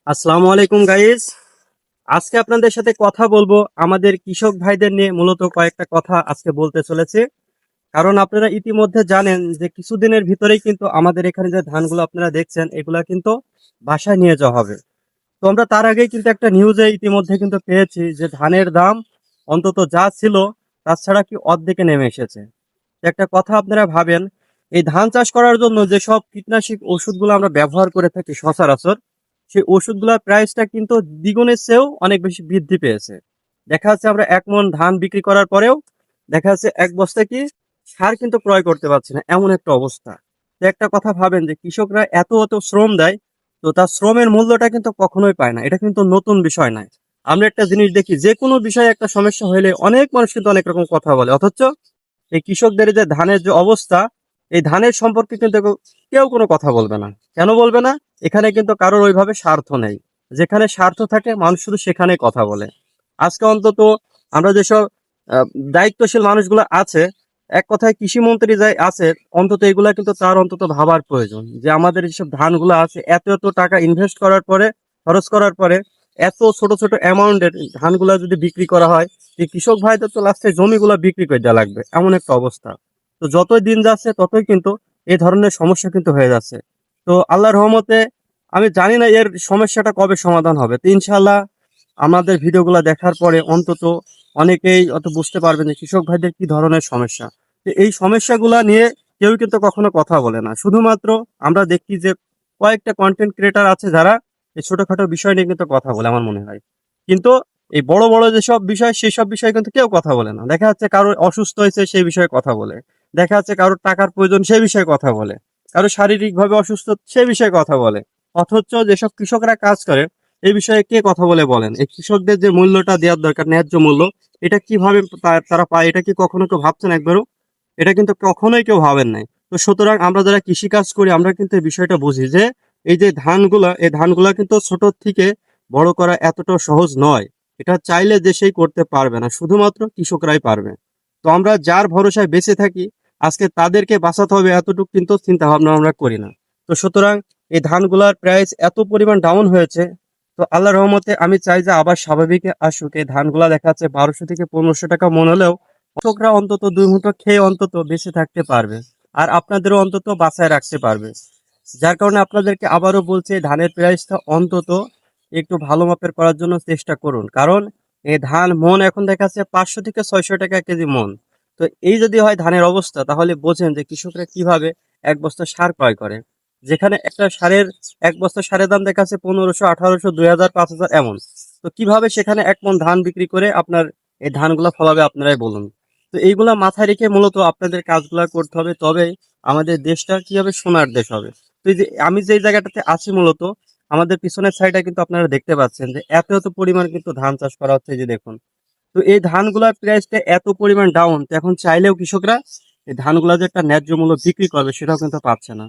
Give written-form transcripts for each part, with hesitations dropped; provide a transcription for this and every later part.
আসসালামু আলাইকুম গাইস। আজকে আপনাদের সাথে কথা বলবো আমাদের কৃষক ভাইদের নিয়ে। মূলত কয়েকটা কথা আজকে বলতে চলেছে, কারণ আপনারা ইতিমধ্যে জানেন যে কিছুদিনের ভিতরেই কিন্তু আমাদের এখানে যে ধানগুলো আপনারা দেখছেন এগুলা কিন্তু বাসায় নিয়ে যাওয়া হবে। তো আমরা তার আগেই কিন্তু একটা নিউজে ইতিমধ্যে কিন্তু পেয়েছি যে ধানের দাম অন্তত যা ছিল তার ছাড়া কি অর্ধেকে নেমে এসেছে। তো একটা কথা আপনারা ভাবেন, এই ধান চাষ করার জন্য যেসব কীটনাশক ওষুধগুলো আমরা ব্যবহার করে থাকি সচরাচর, সেই ওষুধগুলোর প্রাইসটা কিন্তু দ্বিগুণের চেয়েও অনেক বেশি বৃদ্ধি পেয়েছে। দেখা যাচ্ছে আমরা 1 মণ ধান বিক্রি করার পরেও দেখা যাচ্ছে 1 বস্তা কি সার কিন্তু ক্রয় করতে পারছি না, এমন একটা অবস্থা। তো একটা কথা ভাবেন যে কৃষকরা এত এত শ্রম দেয়, তো তার শ্রমের মূল্যটা কিন্তু কখনোই পায় না। এটা কিন্তু নতুন বিষয় নয়। আমরা একটা জিনিস দেখি, যে কোনো বিষয়ে একটা সমস্যা হলে অনেক মানুষ কিন্তু অনেক রকম কথা বলে, অথচ এই কৃষকদের যে ধানের যে অবস্থা, এই ধানের সম্পর্কে কিন্তু কেউ কোনো কথা বলবে না। কেন বলবে না? এখানে কিন্তু কারোর ওইভাবে স্বার্থ নেই। যেখানে স্বার্থ থাকে মানুষ শুধু সেখানেই কথা বলে। আজকে অন্তত আমরা যেসব আহ, দায়িত্বশীল মানুষগুলো আছে, এক কথায় কৃষি মন্ত্রী যাই আছে, অন্তত এগুলা কিন্তু তার অন্তত ভাবার প্রয়োজন যে আমাদের যেসব ধানগুলো আছে এত এত টাকা ইনভেস্ট করার পরে, খরচ করার পরে এত ছোট ছোট অ্যামাউন্টের ধানগুলা যদি বিক্রি করা হয়, যে কৃষক ভাইদের তো লাস্টে জমিগুলো বিক্রি করে দেওয়া লাগবে, এমন একটা অবস্থা। তো যতই দিন যাচ্ছে ততই কিন্তু এই ধরনের সমস্যা কিন্তু হয়ে যাচ্ছে। তো আল্লাহর রহমতে আমি জানি না এর সমস্যাটা কবে সমাধান হবে। তো ইনশাল্লাহ আমাদের ভিডিওগুলো দেখার পরে অন্তত অনেকেই অত বুঝতে পারবেন যে কৃষক ভাইদের কি ধরনের সমস্যা। তো এই সমস্যাগুলো নিয়ে কেউ কিন্তু কখনো কথা বলে না। শুধুমাত্র আমরা দেখি যে কয়েকটা কন্টেন্ট ক্রিয়েটার আছে যারা এই ছোটখাটো বিষয় নিয়ে কিন্তু কথা বলে আমার মনে হয়। কিন্তু এই বড় বড় যেসব বিষয় সেই সব বিষয়ে কিন্তু কেউ কথা বলে না। দেখা যাচ্ছে কারোর অসুস্থ হয়েছে সেই বিষয়ে কথা বলে, দেখা যাচ্ছে কারোর টাকার প্রয়োজন সেই বিষয়ে কথা বলে, কারো শারীরিকভাবে অসুস্থ সেই বিষয়ে কথা বলে। অথচ যেসব কৃষকরা কাজ করে এই বিষয়ে কে কথা বলে বলেন? এই কৃষকদের যে মূল্যটা দেওয়ার দরকার, ন্যায্য মূল্য, এটা কিভাবে তারা পায়? এটা কি কখনো কেউ ভাবছেন একবারও? এটা কিন্তু কখনোই কেউ ভাবেন নাই। তো সুতরাং আমরা যারা কৃষি কাজ করি আমরা কিন্তু এই বিষয়টা বুঝি যে এই যে ধানগুলা, এই ধানগুলা কিন্তু ছোট থেকে বড় করা এতটা সহজ নয়। এটা চাইলে দেশেই করতে পারবে না, শুধুমাত্র কৃষকরাই পারবে। তো আমরা যার ভরসায় বেঁচে থাকি, আজকে তাদেরকে বাঁচাতে হবে এতটুকু কিন্তু চিন্তা ভাবনা আমরা করি না। তো সুতরাং এই ধানগুলার প্রাইস এত পরিমাণ ডাউন হয়েছে। তো আল্লাহর রহমতে আমি চাই যে আবার স্বাভাবিক আসুক। এই ধানগুলা দেখা যাচ্ছে 1200 থেকে 1500 টাকা মন হলেও কৃষকরা অন্তত 2 মুঠো খেয়ে অন্তত বেঁচে থাকতে পারবে, আর আপনাদেরও অন্তত বাঁচায় রাখতে পারবে। যার কারণে আপনাদেরকে আবারও বলছি, এই ধানের প্রাইসটা অন্তত একটু ভালো মাপের করার জন্য চেষ্টা করুন। কারণ এই ধান মন এখন দেখা যাচ্ছে 500 থেকে 600 টাকা কেজি মন। তো এই যদি হয় ধানের অবস্থা, তাহলে বোঝেন যে কৃষকরা কিভাবে 1 বস্তা সার ক্রয় করে। যেখানে একটা সারের, 1 বস্তা সারের দাম দেখা যাচ্ছে 1500, 1800, 2000, 5000 এমন। তো কিভাবে সেখানে 1 মণ ধান বিক্রি করে আপনার এই ধানগুলা ফলাবে আপনারাই বলুন। তো এইগুলা মাথায় রেখে মূলত আপনাদের কাজগুলা করতে হবে, তবেই আমাদের দেশটা কি হবে, সোনার দেশ হবে। তো এই যে আমি যে জায়গাটাতে আছি মূলত, আমাদের পিছনের সাইডে কিন্তু আপনারা দেখতে পাচ্ছেন যে এত এত পরিমাণ কিন্তু ধান চাষ করা হচ্ছে, এই যে দেখুন। তো এই ধানগুলার প্রাইসটা এত পরিমাণ ডাউন, তো এখন চাইলেও কৃষকরা এই ধানগুলা যে একটা ন্যায্য মূল্য বিক্রি করবে সেটাও কিন্তু পাচ্ছে না।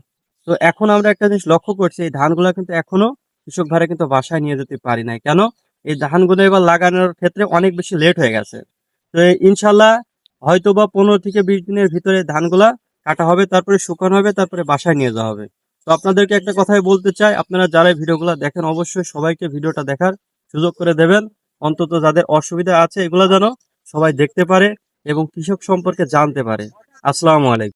তো এখন আমরা একটা জিনিস লক্ষ্য করছি, এই ধানগুলা কিন্তু এখনো কৃষক ভাইরা কিন্তু বাসায় নিয়ে যেতে পারি নাই। কেন? এই ধানগুলো এবার লাগানোর ক্ষেত্রে অনেক বেশি লেট হয়ে গেছে। তো ইনশাল্লাহ হয়তো বা 15 থেকে 20 দিনের ভিতরে ধানগুলা কাটা হবে, তারপরে শুকানো হবে, তারপরে বাসায় নিয়ে যাওয়া হবে। তো আপনাদেরকে একটা কথাই বলতে চাই, আপনারা যারা এই ভিডিওগুলো দেখেন অবশ্যই সবাইকে ভিডিওটা দেখার সুযোগ করে দেবেন। অন্তত যাদের অসুবিধা আছে এগুলো যেন সবাই দেখতে পারে এবং কৃষক সম্পর্কে জানতে পারে। আসসালামু আলাইকুম।